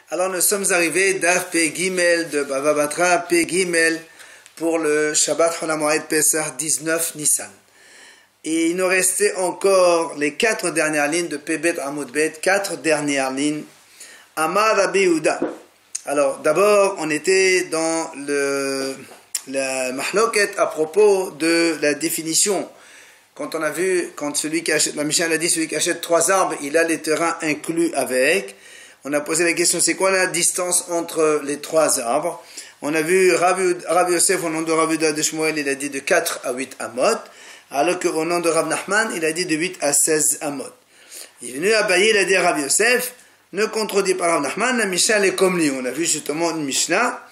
Alors nous sommes arrivés d'Af Pe Gimel de Bava Batra Pe Gimel pour le Shabbat Chol HaMoed Pesach 19 Nissan. Et il nous restait encore les 4 dernières lignes de Pebet Amud Bet, 4 dernières lignes. Amar Rabbi Yehuda. Alors d'abord on était dans la mahloket à propos de la définition. Quand on a vu, quand celui qui achète, la Mishnah a dit, celui qui achète 3 arbres, il a les terrains inclus avec. On a posé la question, c'est quoi la distance entre les 3 arbres? On a vu Rabbi Yosef au nom de Rabbi Yehuda de Shmuel, il a dit de 4 à 8 amot, alors qu'au nom de Rav Nachman, il a dit de 8 à 16 amot. Il est venu à Abaye, il a dit à Rabbi Yosef, ne contredit pas Rav Nachman, la Mishnah est comme lui. On a vu justement une Mishnah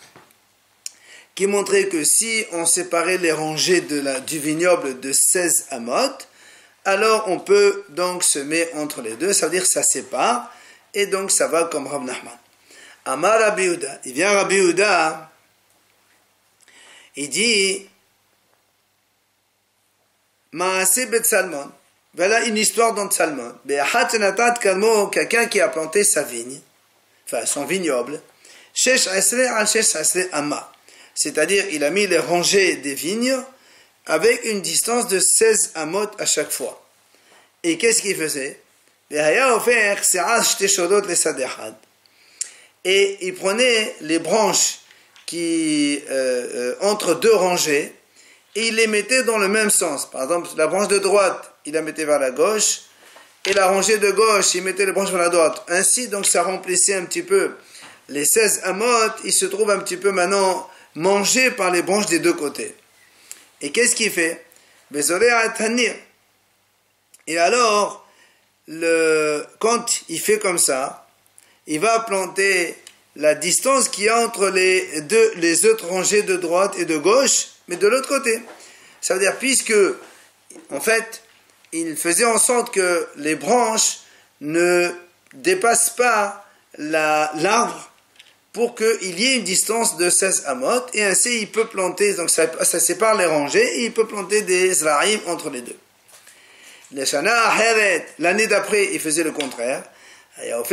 qui montrait que si on séparait les rangées du vignoble de 16 amot, alors on peut donc semer entre les deux, ça veut dire que ça sépare, et donc ça va comme Rav Nachman. Amar Rabbi Yehuda, il vient Rabbi Yehuda, il dit Maaseh Bet Salmon, voilà une histoire dans Salmon. Quelqu'un qui a planté sa vigne, enfin son vignoble, Shesh Asre al Shesh Asre Amma, c'est-à-dire il a mis les rangées des vignes avec une distance de 16 amot à chaque fois. Et qu'est-ce qu'il faisait? Et il prenait les branches qui entre 2 rangées et il les mettait dans le même sens. Par exemple, la branche de droite, il la mettait vers la gauche, et la rangée de gauche, il mettait les branches vers la droite. Ainsi, donc, ça remplissait un petit peu les 16 amot. Il se trouve un petit peu maintenant mangé par les branches des 2 côtés. Et qu'est-ce qu'il fait? Et alors, quand il fait comme ça, il va planter la distance qu'il y a entre les autres rangées de droite et de gauche, mais de l'autre côté. Ça veut dire, puisque, en fait, il faisait en sorte que les branches ne dépassent pas l'arbre pour qu'il y ait une distance de 16 amot, et ainsi il peut planter, donc ça sépare les rangées, et il peut planter des zraïm entre les deux. L'année d'après, il faisait le contraire. Il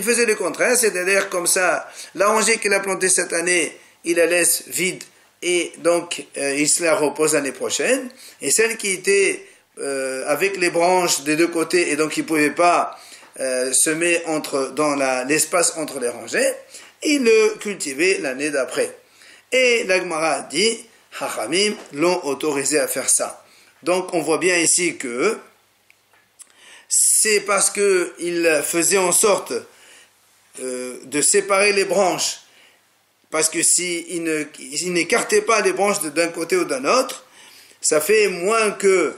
faisait le contraire, c'est-à-dire comme ça, la rangée qu'il a plantée cette année, il la laisse vide et donc il se la repose l'année prochaine. Et celle qui était avec les branches des 2 côtés et donc il ne pouvait pas semer dans l'espace entre les rangées, il le cultivait l'année d'après. Et la Gemara dit, Hachamim l'ont autorisé à faire ça. Donc on voit bien ici que c'est parce qu'il faisait en sorte de séparer les branches, parce que s'il n'écartait pas les branches d'un côté ou d'un autre, ça fait moins que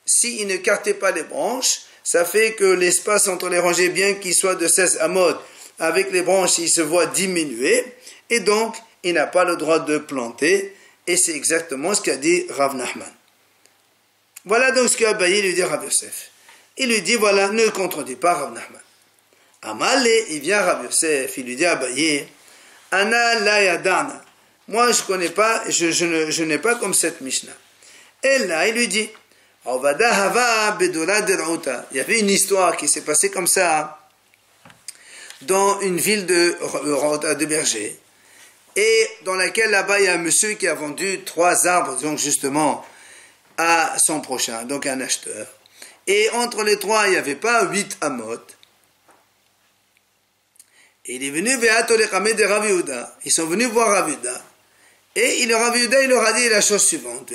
s'il n'écartait pas les branches, ça fait que l'espace entre les rangées, bien qu'il soit de 16 amot, avec les branches, il se voit diminuer, et donc il n'a pas le droit de planter, et c'est exactement ce qu'a dit Rav Nachman. Voilà donc ce qu'Abaye lui dit Rav Yosef. Il lui dit, voilà, ne contredis pas Rav Nachman. Amalé, il vient Rav Yosef, il lui dit à Abaye, Ana la yadana. Moi, je connais pas, je n'ai pas comme cette Mishnah. Et là, il lui dit, Ovada hava bedura de Rauta. Il y avait une histoire qui s'est passée comme ça dans une ville de Rauta de Berger, et dans laquelle là-bas il y a un monsieur qui a vendu 3 arbres, donc justement, à son prochain, donc un acheteur. Et entre les 3, il n'y avait pas 8 amot. Et il est venu de Rav Yehuda. Ils sont venus voir Rav Yehuda. Et Rav Yehuda, il leur a dit la chose suivante.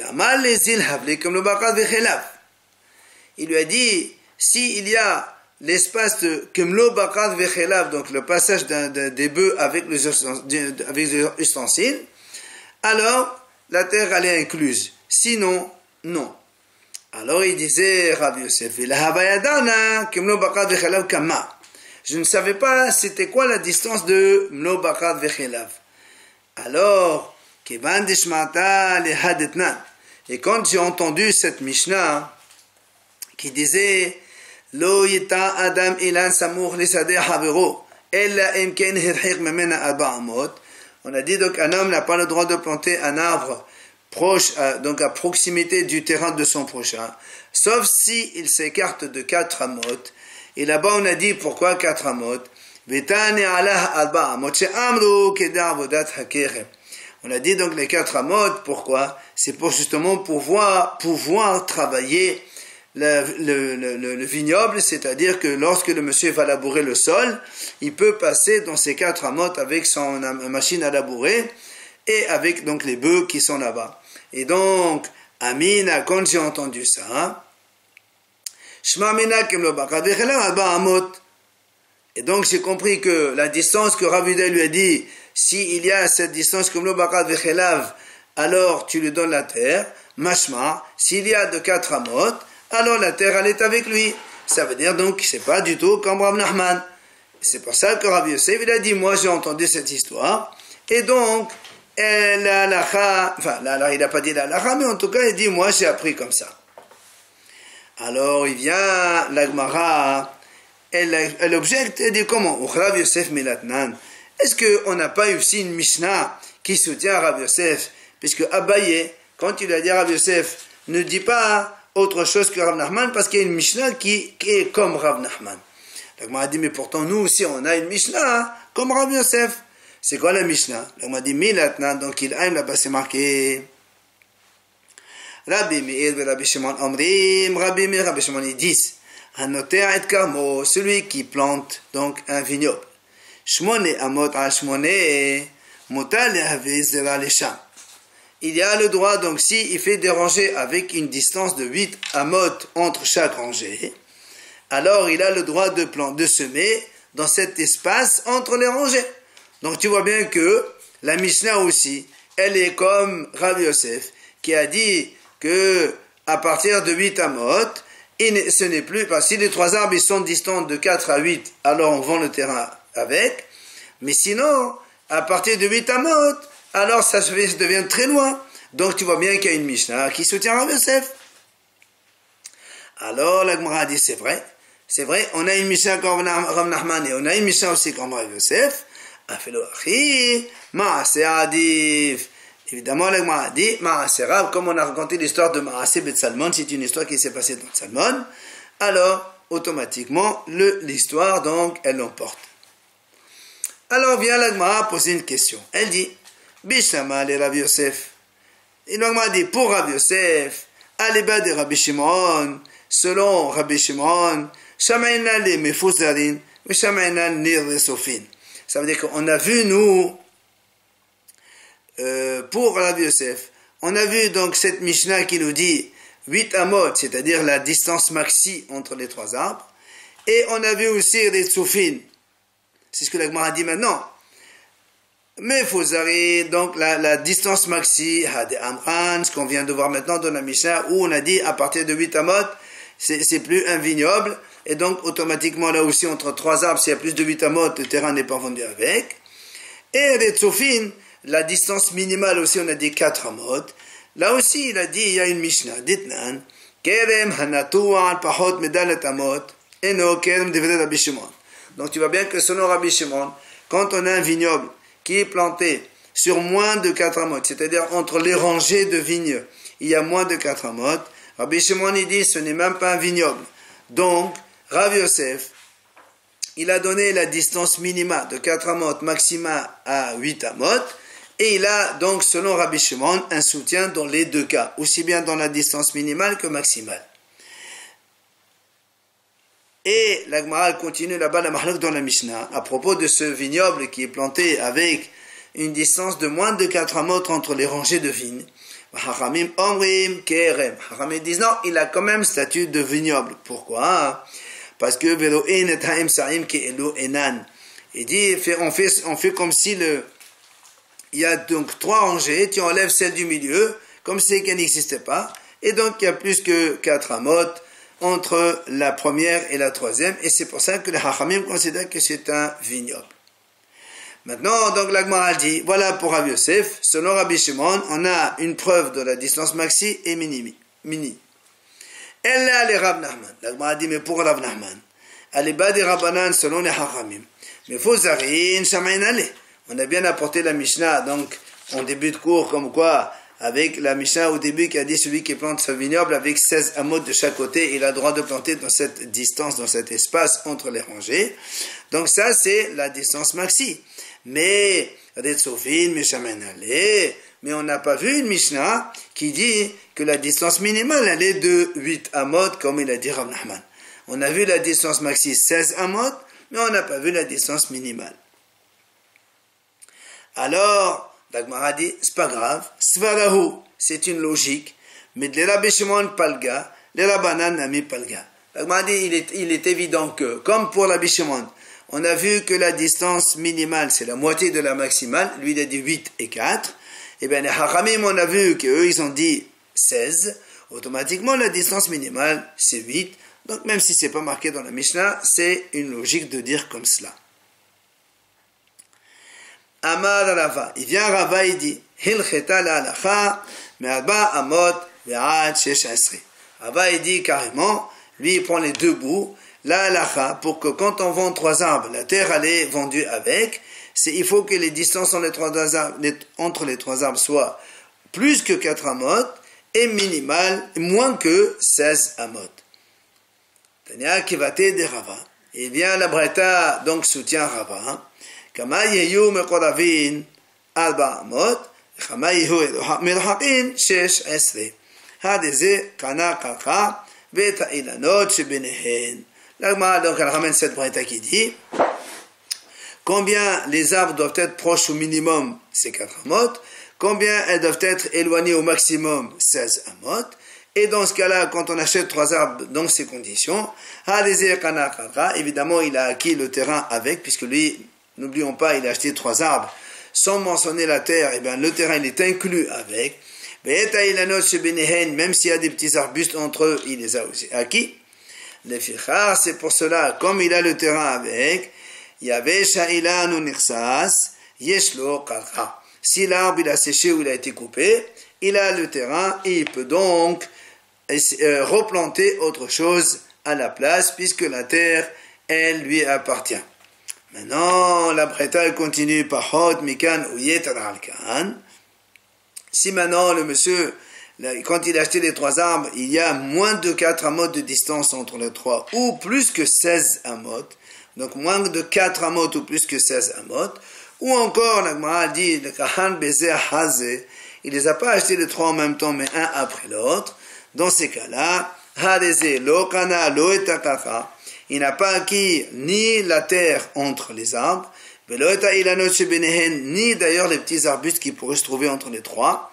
Il lui a dit, s'il y a l'espace de Kemlo Bakad Vechelav, donc le passage des bœufs avec les ustensiles, alors la terre elle est incluse. Sinon, non. Alors il disait Rabbi Yosef, je ne savais pas c'était quoi la distance de Mlo Bakad Vechelav. Alors, et quand j'ai entendu cette Mishnah qui disait Lo yita adam ilan samour lisadeh havero ella imken hirhik memena 4 amot, on a dit donc un homme n'a pas le droit de planter un arbre proche, donc à proximité du terrain de son prochain, sauf si il s'écarte de 4 amot. Et là-bas on a dit pourquoi 4 amot. On a dit donc les 4 amot, pourquoi? C'est pour justement pouvoir travailler le vignoble, c'est-à-dire que lorsque le monsieur va labourer le sol, il peut passer dans ces 4 amot avec son machine à labourer et avec donc les bœufs qui sont là-bas. Et donc, Amina, quand j'ai entendu ça, et donc j'ai compris que la distance que Rav Yehuda lui a dit, s'il y a cette distance comme le Bakad Vechelav, alors tu lui donnes la terre, mashma, s'il y a de 4 amot, alors la terre elle est avec lui. Ça veut dire donc que c'est pas du tout comme Rav Nachman. C'est pour ça que Rav Yosef il a dit, moi j'ai entendu cette histoire, et donc, la il n'a pas dit la halakha, mais en tout cas il dit, moi j'ai appris comme ça. Alors il vient, la Gemara, elle objecte, elle dit comment? Rav Yosef Milatnan. Est-ce qu'on n'a pas eu aussi une Mishnah qui soutient Rav Yosef? Puisque Abaye, quand il a dit Rav Yosef, ne dit pas autre chose que Rav Nachman, parce qu'il y a une Mishnah qui est comme Rav Nachman. La Gemara a dit, mais pourtant nous aussi on a une Mishnah comme Rav Yosef. C'est quoi la Mishnah? La Gemara a dit, Milatnan, donc il aime là-bas, c'est marqué. Rabbi Meir et Rabbi Shimon Omrim, Rabbi Meir, Rabbi Shimon, ils disent, Hanoter et Karmo, celui qui plante donc un vignoble. Shmone amot al shmone, mutal lehavi zera lesham. Il y a le droit, donc si il fait des rangées avec une distance de 8 amot entre chaque rangée, alors il a le droit de semer dans cet espace entre les rangées. Donc tu vois bien que la Mishnah aussi, elle est comme Rav Yosef, qui a dit que à partir de 8 amot, ce n'est plus, parce que si les 3 arbres ils sont distants de 4 à 8, alors on vend le terrain avec, mais sinon, à partir de 8 amot, alors ça devient très loin. Donc tu vois bien qu'il y a une Mishnah qui soutient Rav Yosef. Alors la Gemara dit, c'est vrai, on a une Mishnah comme Rav Nachman et on a une Mishnah aussi comme Rav Yosef. Afelo achi, ma'aseh adif. Évidemment, la Gemara dit, ma'aseh Rav, comme on a raconté l'histoire de Ma'aseh Bet Salmon, c'est une histoire qui s'est passée dans Salmon, alors automatiquement l'histoire donc elle l'emporte. Alors vient la Gemara poser une question. Elle dit, Bishama le Rav Yosef. Et la Gemara dit, pour Rav Yosef, Aleba de Rabbi Shimon, selon Rabbi Shimon, Shamaina le Mefuzarin, ou Shamaina le Sofin. Ça veut dire qu'on a vu, nous, pour Rav Yosef, on a vu donc cette Mishnah qui nous dit 8 amot, c'est-à-dire la distance maxi entre les 3 arbres, et on a vu aussi les Sofin. C'est ce que la Gemara dit maintenant. Mais Fozari, donc la distance maxi, Hade Amran, ce qu'on vient de voir maintenant dans la Mishnah, où on a dit à partir de 8 amot, c'est plus un vignoble, et donc automatiquement là aussi entre 3 arbres, s'il y a plus de 8 amot, le terrain n'est pas vendu avec. Et les Tsofin, la distance minimale aussi, on a dit 4 amot. Là aussi, il a dit, il y a une Mishnah, Ditnan, Kerem Hanatu al Pahot Medalet Amot, Eno Kerem Devre Rabbi Shimon. Donc tu vois bien que selon Rabbi Shimon, quand on a un vignoble qui est planté sur moins de 4 amot, c'est-à-dire entre les rangées de vignes, il y a moins de 4 amot, Rabbi Shimon il dit ce n'est même pas un vignoble. Donc, Rav Yosef, il a donné la distance minima de 4 amot, maxima à 8 amot, et il a donc, selon Rabbi Shimon, un soutien dans les deux cas, aussi bien dans la distance minimale que maximale. Et la Gemara continue là-bas la Mahlok dans la Mishnah à propos de ce vignoble qui est planté avec une distance de moins de 4 amot entre les rangées de vignes. Hachamim omrim kerem. Hachamim disent non, il a quand même statut de vignoble. Pourquoi? Parce que velo en et haim saim ke elo enan. Il dit on fait comme si il y a donc 3 rangées, tu enlèves celle du milieu comme si qu'elle n'existait pas, et donc il y a plus que 4 amot entre la première et la troisième, et c'est pour ça que les Hachamim considèrent que c'est un vignoble. Maintenant, donc la Gemara dit, voilà pour Rav Yosef, selon Rabbi Shimon, on a une preuve de la distance maxi et mini. Elle est les Rav Nachman. La Gemara dit, mais pour Rav Nachman, elle est bas des Rabbanan selon les Hachamim. Mais Fozarin, Shamain Ale. On a bien apporté la Mishnah, donc en début de cours, comme quoi avec la Mishnah au début qui a dit celui qui plante ce vignoble avec 16 amot de chaque côté, il a le droit de planter dans cette distance, dans cet espace entre les rangées. Donc ça, c'est la distance maxi. Mais on n'a pas vu une Mishnah qui dit que la distance minimale, elle est de 8 amot, comme il a dit Rav Nachman. On a vu la distance maxi 16 amot, mais on n'a pas vu la distance minimale. Alors, Dagmara dit, c'est pas grave, Svarahu, c'est une logique, mais de Rabbi Shimon Palga, de Rabbanan Nami Palga. Dagmara dit, il est évident que, comme pour Rabbi Shimon, on a vu que la distance minimale, c'est la moitié de la maximale, lui il a dit 8 et 4, et bien les Hachamim, on a vu qu'eux, ils ont dit 16, automatiquement la distance minimale, c'est 8, donc même si c'est pas marqué dans la Mishnah, c'est une logique de dire comme cela. Amar Rava, il vient Rava, il dit Hilcheta la halacha me'arba amot ve'ad shesh asri. Rava, il dit carrément, lui il prend les deux bouts, la halacha, pour que quand on vend 3 arbres, la terre elle est vendue avec, il faut que les distances entre les 3 arbres soient plus que 4 amot et minimales, moins que 16 amot. Tania kivate de Rava. Il vient la Breta, donc soutient Rava. כמה יהיו מקורבים 400, וכמה יהיו מרחקים 16. הדזה קנה קרקע ואת האילנות שביניהן. L'Agmara, donc, elle ramène cette braïta qui dit combien les arbres doivent être proches au minimum, c'est 4 amot, combien elles doivent être éloignées au maximum, 16 amot. Et dans ce cas-là, quand on achète 3 arbres dans ces conditions, évidemment, il a acquis le terrain avec, puisque lui, n'oublions pas, il a acheté 3 arbres sans mentionner la terre, et bien le terrain il est inclus avec. Même s'il y a des petits arbustes entre eux, il les a aussi acquis. Les fichar, c'est pour cela, comme il a le terrain avec, si l'arbre il a séché ou il a été coupé, il a le terrain et il peut donc replanter autre chose à la place, puisque la terre, elle lui appartient. Maintenant, la Breta elle continue par Hot, Mikan ou Yetar al-Kan. Si maintenant le monsieur, quand il a acheté les 3 arbres, il y a moins de 4 amot de distance entre les 3, ou plus que 16 amot, donc moins de 4 amot ou plus que 16 amot, ou encore, la Gemara dit, le Kahan Bezer Hazé, il les a pas achetés les 3 en même temps, mais un après l'autre. Dans ces cas-là, Hadeze, Lo Kana, Lo Etakaka, il n'a pas acquis ni la terre entre les arbres, ni d'ailleurs les petits arbustes qui pourraient se trouver entre les 3.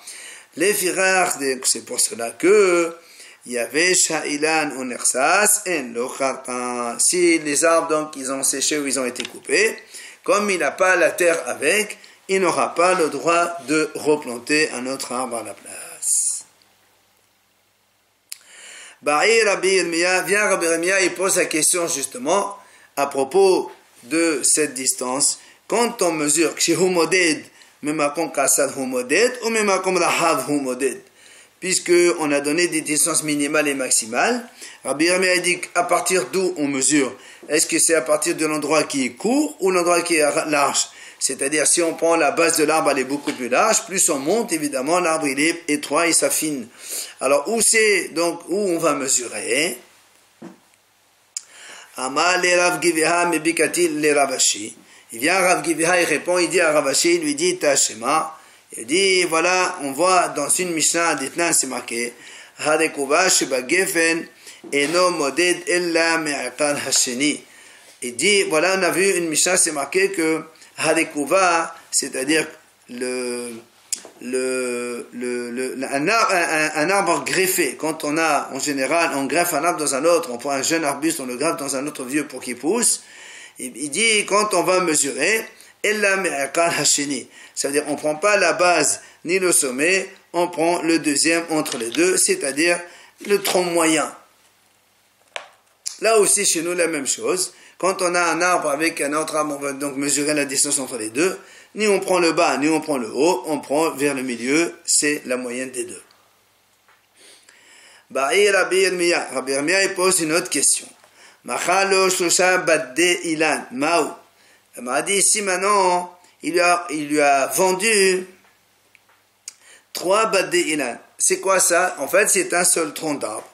Les firars, c'est pour cela que il y avait sha'ilan ou nersas en lochartan. Si les arbres donc ils ont séché ou ils ont été coupés, comme il n'a pas la terre avec, il n'aura pas le droit de replanter un autre arbre à la place. Rabbi Yirmiyah, il pose la question justement à propos de cette distance. Quand on mesure, puisque on a donné des distances minimales et maximales, Rabbi Yirmiyah dit à partir d'où on mesure. Est-ce que c'est à partir de l'endroit qui est court ou l'endroit qui est large? C'est-à-dire, si on prend la base de l'arbre, elle est beaucoup plus large, plus on monte, évidemment, l'arbre il est étroit et s'affine. Alors, où on va mesurer? Ama le Rav Giveha mebikati le Ravashi. Il vient Rav Giveha, il répond, il dit à Ravashi, il lui dit Tashema. Il dit, voilà, on voit dans une Mishnah d'Etnan, c'est marqué, Harekuva sheba gefen eno moded ella me'akal hasheni. Il dit, voilà, on a vu une Mishnah, c'est marqué que Harekuva, c'est-à-dire un arbre greffé. Quand on a, en général, on greffe un arbre dans un autre, on prend un jeune arbuste, on le greffe dans un autre vieux pour qu'il pousse. Il dit, quand on va mesurer, Ella me'akal hasheni. Ça veut dire, on ne prend pas la base ni le sommet, on prend le deuxième entre les deux, c'est-à-dire le tronc moyen. Là aussi, chez nous, la même chose. Quand on a un arbre avec un autre arbre, on va donc mesurer la distance entre les deux. Ni on prend le bas, ni on prend le haut, on prend vers le milieu, c'est la moyenne des deux. Rabbi Yirmiyah, il pose une autre question. Machalo shosha badde ilan, ma'u. Il m'a dit, si maintenant, il lui a vendu 3 Badde Ilan. C'est quoi ça? En fait, c'est un seul tronc d'arbre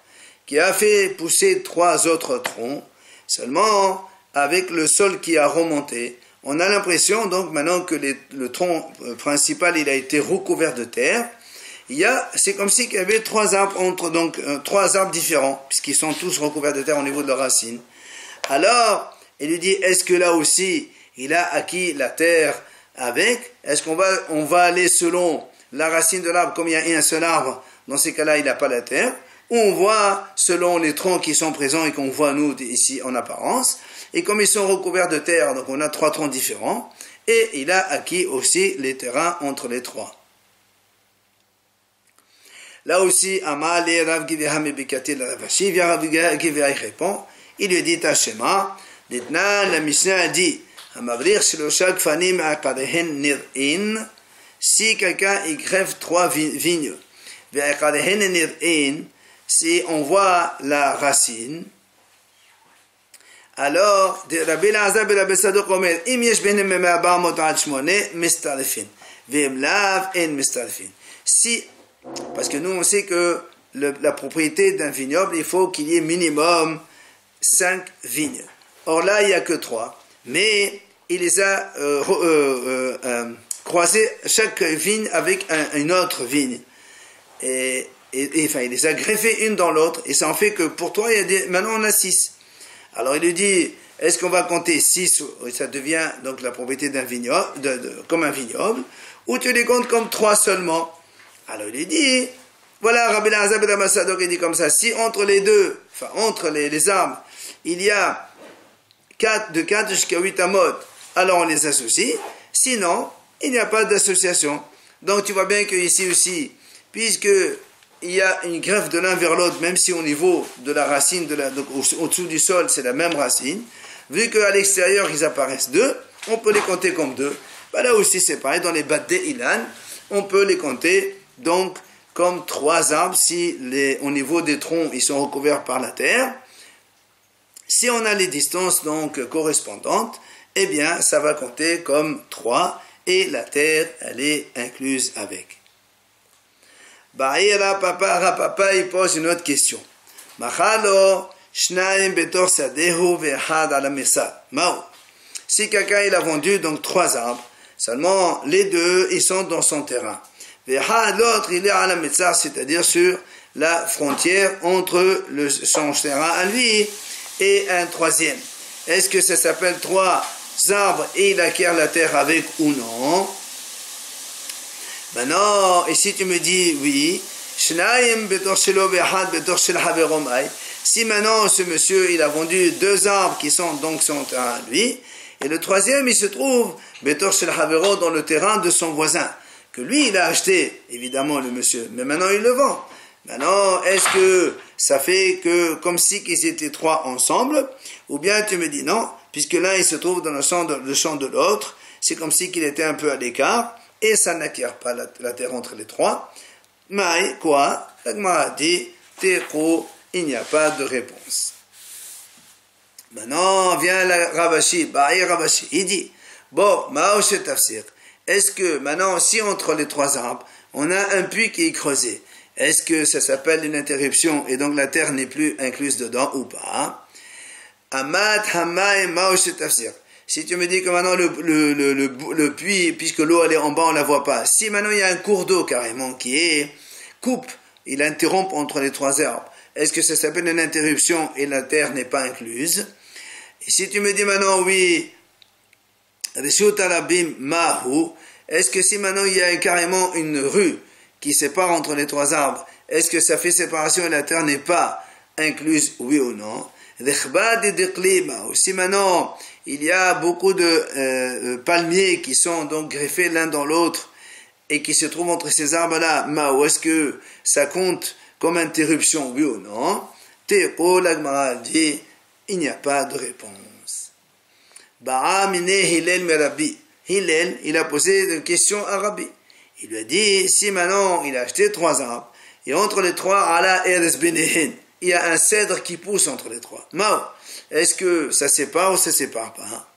qui a fait pousser 3 autres troncs, seulement avec le sol qui a remonté. On a l'impression donc maintenant que le tronc principal il a été recouvert de terre. C'est comme si il y avait 3 arbres 3 arbres différents, puisqu'ils sont tous recouverts de terre au niveau de leurs racines. Alors, il lui dit, est-ce que là aussi, il a acquis la terre avec? Est-ce qu'on va aller selon la racine de l'arbre, comme il y a un seul arbre, dans ces cas-là, il n'a pas la terre, ou on voit selon les troncs qui sont présents et qu'on voit nous ici en apparence, et comme ils sont recouverts de terre, donc on a 3 troncs différents, et il a acquis aussi les terrains entre les 3. Là aussi, Amal et Rav Giveham Bikati la Ravashi, vient Rav Giveham répond, il lui dit Tashema, Ditna, la Mishnah dit, Hamavrir Shiloshak Fanim Akadehen Nir'in, si quelqu'un y greffe 3 vignes, Akadehen Nir'in, si on voit la racine, alors, Rabbi Elazar ben Rabbi Sadok omer, Im yesh benem meme 400 ad 8 mistarefin, ve'em lav en mistarefin. Si, parce que nous on sait que la propriété d'un vignoble, il faut qu'il y ait minimum 5 vignes. Or là, il n'y a que 3, mais il les a croisées chaque vigne avec une autre vigne. Et il les a greffées une dans l'autre, et ça en fait que pour toi, maintenant on a 6. Alors il lui dit, est-ce qu'on va compter 6, ça devient donc la propriété d'un vignoble, comme un vignoble, ou tu les comptes comme 3 seulement? Alors il lui dit, voilà, Rabbi Elazar ben Rabbi Sadok il dit comme ça, si entre les deux, enfin entre les arbres, il y a de 4 jusqu'à 8 amot, alors on les associe, sinon, il n'y a pas d'association. Donc tu vois bien qu'ici aussi, puisque il y a une greffe de l'un vers l'autre, même si au niveau de la racine, donc au-dessous du sol, c'est la même racine, vu qu'à l'extérieur, ils apparaissent 2, on peut les compter comme 2. Ben là aussi, c'est pareil, dans les Badde Ilan, on peut les compter donc comme 3 arbres, si au niveau des troncs, ils sont recouverts par la terre. Si on a les distances donc correspondantes, eh bien, ça va compter comme 3, et la terre, elle est incluse avec. Papa, il pose une autre question. Si quelqu'un il a vendu donc 3 arbres, seulement les 2 ils sont dans son terrain. L'autre il est à la Metsar, c'est-à-dire sur la frontière entre son terrain à lui et un 3e. Est-ce que ça s'appelle 3 arbres et il acquiert la terre avec ou non? Ben non, et si tu me dis oui, si maintenant ce monsieur il a vendu 2 arbres qui sont donc son terrain à lui, et le 3e il se trouve dans le terrain de son voisin, que lui il a acheté, évidemment le monsieur, mais maintenant il le vend. Maintenant, est-ce que ça fait que comme si qu'ils étaient 3 ensemble, ou bien tu me dis non, puisque l'un il se trouve dans le champ de l'autre, c'est comme si qu'il était un peu à l'écart, et ça n'acquiert pas la terre entre les 3. Mais quoi? La Gemara dit, il n'y a pas de réponse. Maintenant vient la Ravashi, Ravashi, il dit, bon, tafsir. Est-ce que maintenant, si entre les 3 arbres, on a un puits qui est creusé, est-ce que ça s'appelle une interruption et donc la terre n'est plus incluse dedans ou pas? Amat Hamaï tafsir. Si tu me dis que maintenant le puits, puisque l'eau elle est en bas, on la voit pas. Si maintenant il y a un cours d'eau carrément qui coupe, il interrompt entre les 3 arbres, est-ce que ça s'appelle une interruption et la terre n'est pas incluse? Et si tu me dis maintenant oui, est-ce que si maintenant il y a carrément une rue qui sépare entre les 3 arbres, est-ce que ça fait séparation et la terre n'est pas incluse, oui ou non? Si maintenant il y a beaucoup de palmiers qui sont donc greffés l'un dans l'autre et qui se trouvent entre ces arbres-là, est-ce que ça compte comme interruption, oui ou non? La Gemara dit, il n'y a pas de réponse. Hillel, il a posé une question à Rabbi. Il lui a dit, si maintenant il a acheté 3 arbres, et entre les 3, ala eres benehen, il y a un cèdre qui pousse entre les 3. Est-ce que ça sépare ou ça sépare pas?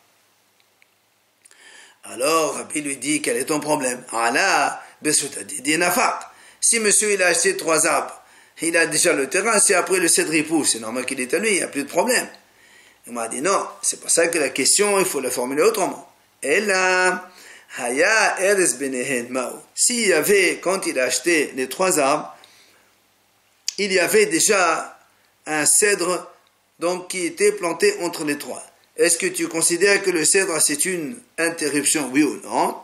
Alors Rabbi lui dit, quel est ton problème? Ala besutadi dinafak. Si monsieur il a acheté 3 arbres, il a déjà le terrain, si après le cèdre il pousse, c'est normal qu'il est à lui, il n'y a plus de problème. Il m'a dit non, c'est pas ça que la question, il faut la formuler autrement. Et là, Haya Eres Benehen Mao. S'il y avait, quand il a acheté les 3 arbres, il y avait déjà un cèdre donc, qui était planté entre les 3. Est-ce que tu considères que le cèdre c'est une interruption, oui ou non?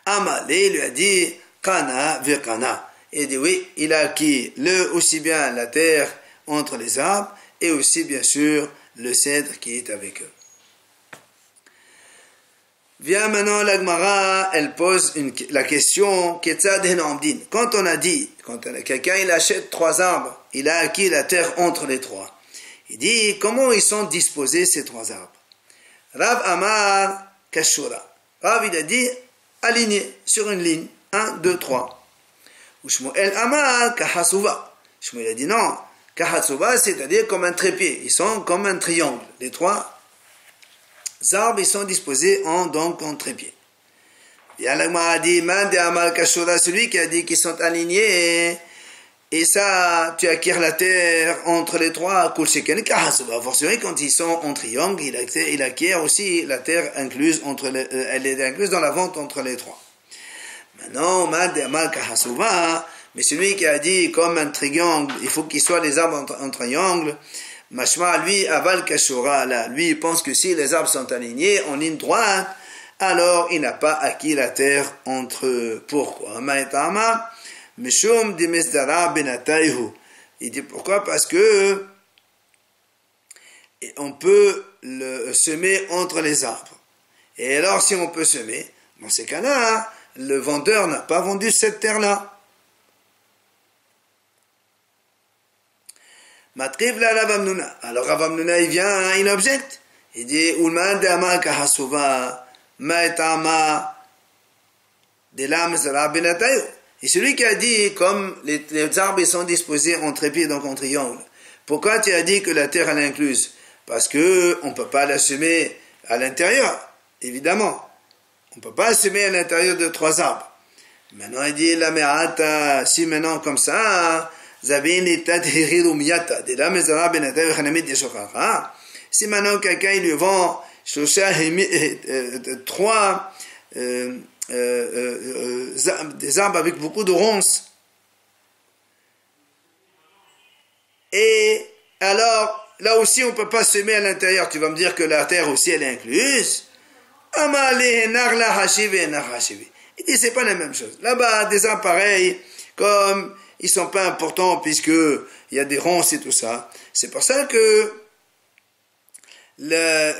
Amalé lui a dit Kana Virkana. Il dit oui, il a acquis aussi bien la terre entre les arbres et aussi bien sûr le cèdre qui est avec eux. Vient maintenant la Gemara, elle pose la question quand on a dit, quand quelqu'un il achète 3 arbres, il a acquis la terre entre les 3. Il dit comment ils sont disposés ces 3 arbres. Rav Amar Kashura. Rav il a dit alignés sur une ligne 1, 2, 3. Ou Shmuel Amar Kahasuva. Shmuel a dit non, Kahasuva c'est-à-dire comme un trépied, ils sont comme un triangle. Les 3 arbres ils sont disposés en trépied. Et Allah a dit celui qui a dit qu'ils sont alignés et ça tu acquiers la terre entre les 3 forcément quand ils sont en triangle il acquiert aussi la terre incluse elle est incluse dans la vente entre les 3. Maintenant mais celui qui a dit comme un triangle il faut qu'il soit les arbres en triangle. Mashma, lui, aval kashura, là, lui, il pense que si les arbres sont alignés en ligne droite, alors il n'a pas acquis la terre entre eux. Pourquoi? Il dit pourquoi? Parce que on peut le semer entre les arbres. Et alors, si on peut semer, dans ces cas-là, le vendeur n'a pas vendu cette terre-là. Matriv la Rav Hamnuna. Alors Rav Hamnuna il vient, il objecte. Il dit Ulman de Amar Kahasuva Maetama de l'âme Zara Benatayo. Et celui qui a dit comme les arbres sont disposés en trépied, donc en triangle. Pourquoi tu as dit que la terre elle est incluse? Parce que on peut pas la semer à l'intérieur, évidemment. On peut pas semer à l'intérieur de 3 arbres. Maintenant il dit la me'ata, si maintenant comme ça. Si maintenant quelqu'un il lui vend 3 des arbres avec beaucoup de ronces, et alors là aussi on ne peut pas semer à l'intérieur, tu vas me dire que la terre aussi elle est incluse. Il dit c'est pas la même chose. Là-bas des arbres pareils comme ils sont pas importants puisque il y a des ronces et tout ça. C'est pour ça que la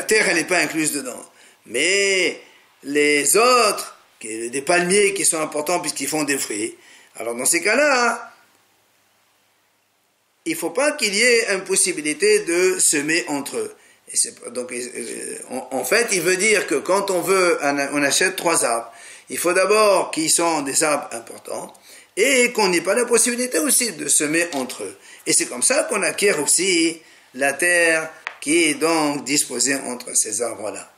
terre elle n'est pas incluse dedans. Mais les autres, des palmiers qui sont importants puisqu'ils font des fruits. Alors dans ces cas-là, il faut pas qu'il y ait une possibilité de semer entre eux. Et donc en fait, il veut dire que quand on achète 3 arbres. Il faut d'abord qu'ils sont des arbres importants et qu'on n'ait pas la possibilité aussi de semer entre eux. Et c'est comme ça qu'on acquiert aussi la terre qui est donc disposée entre ces arbres-là.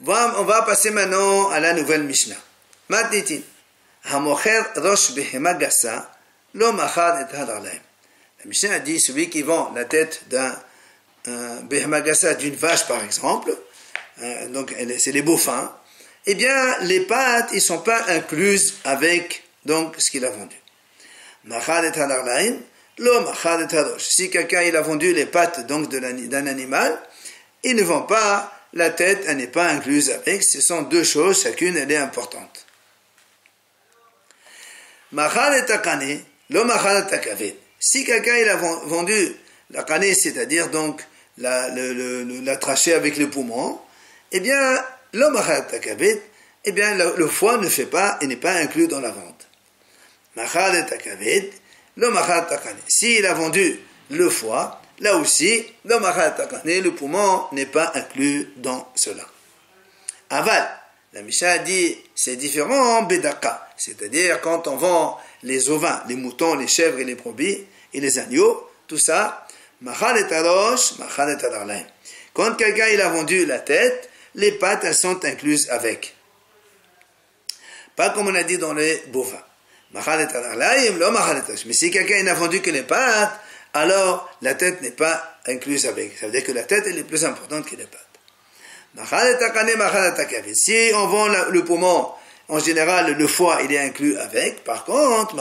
On va passer maintenant à la nouvelle Mishnah. Matnitin. Hamocher rosh behema gassa lo machad et hadarlaim. La Mishnah a dit celui qui vend la tête d'un behema gassa d'une vache par exemple. Donc c'est les bovins, eh bien les pattes ils sont pas incluses avec donc ce qu'il a vendu. Si quelqu'un il a vendu les pattes donc d'un animal, il ne vend pas la tête, elle n'est pas incluse avec. Ce sont 2 choses, chacune elle est importante. Si quelqu'un il a vendu la canne, c'est-à-dire donc la trachée avec les poumons, eh bien, le foie ne fait pas et n'est pas inclus dans la vente. S'il a vendu le foie, là aussi, le poumon n'est pas inclus dans cela. Aval, la Mishnah dit, c'est différent en Bedaka, c'est-à-dire quand on vend les ovins, les moutons, les chèvres et les brebis et les agneaux, tout ça, quand quelqu'un il a vendu la tête, les pâtes, elles sont incluses avec. Pas comme on a dit dans les bovins. Mais si quelqu'un n'a vendu que les pâtes, alors la tête n'est pas incluse avec. Ça veut dire que la tête elle est plus importante que les pâtes. Si on vend le poumon, en général le foie il est inclus avec. Par contre,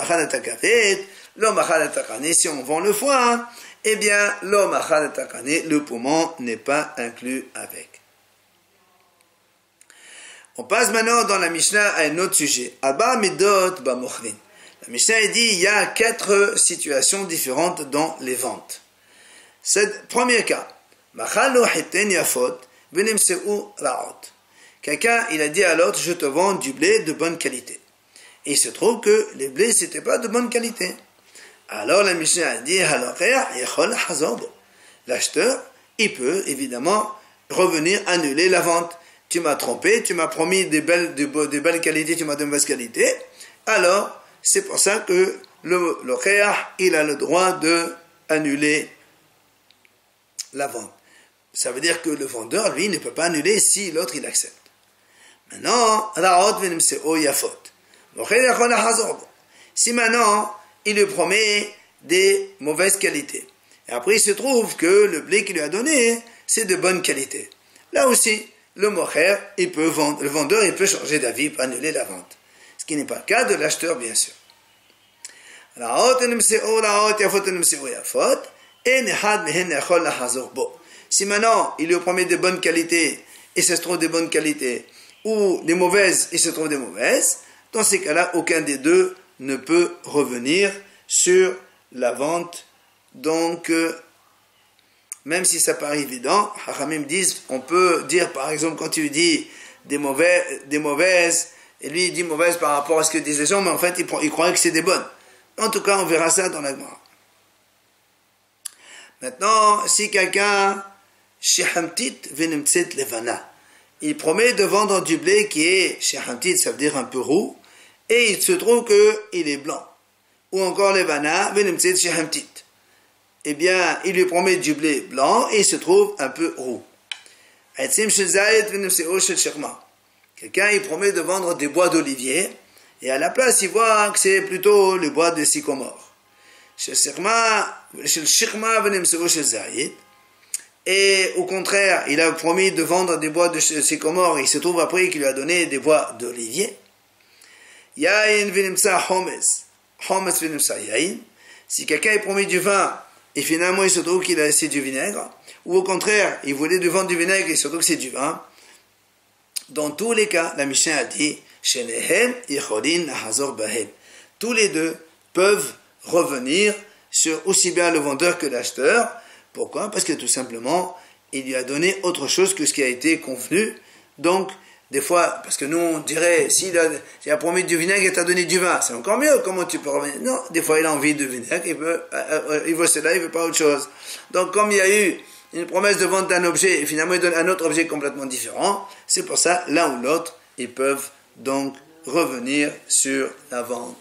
si on vend le foie, eh bien le poumon n'est pas inclus avec. On passe maintenant dans la Mishnah à un autre sujet. La Mishnah dit il y a 4 situations différentes dans les ventes. Premier cas. Quelqu'un il a dit à l'autre je te vends du blé de bonne qualité. Et il se trouve que les blés c'était pas de bonne qualité. Alors la Mishnah a dit l'acheteur il peut évidemment revenir annuler la vente. Tu m'as trompé, tu m'as promis de belles qualités, tu m'as de mauvaise qualité. Alors, c'est pour ça que le khayah, il a le droit de annuler la vente. Ça veut dire que le vendeur, lui, ne peut pas annuler si l'autre, il accepte. Maintenant, si maintenant, il lui promet des mauvaises qualités. Et après, il se trouve que le blé qu'il lui a donné, c'est de bonne qualité. Là aussi, le mocher, le vendeur, il peut changer d'avis, il peut annuler la vente. Ce qui n'est pas le cas de l'acheteur, bien sûr. Si maintenant, il lui promet de bonnes qualités, et ça se trouve des bonnes qualités, ou des mauvaises, et se trouve des mauvaises, dans ces cas-là, aucun des deux ne peut revenir sur la vente. Donc, même si ça paraît évident, Hachamim disent, on peut dire par exemple quand tu dis des mauvaises, et lui il dit mauvaises par rapport à ce que disent les gens, mais en fait il croyait que c'est des bonnes. En tout cas, on verra ça dans la Gemara. Maintenant, si quelqu'un, Shehamtit venimtset levana, il promet de vendre du blé qui est Shehamtit, ça veut dire un peu roux, et il se trouve qu'il est blanc. Ou encore levana venimtset Shehamtit. Eh bien, il lui promet du blé blanc et il se trouve un peu roux. Quelqu'un, il promet de vendre des bois d'olivier et à la place, il voit que c'est plutôt le bois de sycomore. Et au contraire, il a promis de vendre des bois de sycomore et il se trouve après qu'il lui a donné des bois d'olivier. Si quelqu'un il promet du vin, et finalement il se trouve c'est du vinaigre, ou au contraire, il voulait lui vendre du vinaigre et il se trouve que c'est du vin, dans tous les cas, la Mishnah a dit, tous les deux peuvent revenir sur aussi bien le vendeur que l'acheteur. Pourquoi? Parce que tout simplement, il lui a donné autre chose que ce qui a été convenu. Donc, des fois, parce que nous on dirait, s'il a promis du vinaigre et t'a donné du vin, c'est encore mieux, comment tu peux revenir? Non, des fois il a envie de vinaigre, il veut cela, il veut pas autre chose. Donc comme il y a eu une promesse de vente d'un objet, et finalement il donne un autre objet complètement différent, c'est pour ça, l'un ou l'autre, ils peuvent donc revenir sur la vente.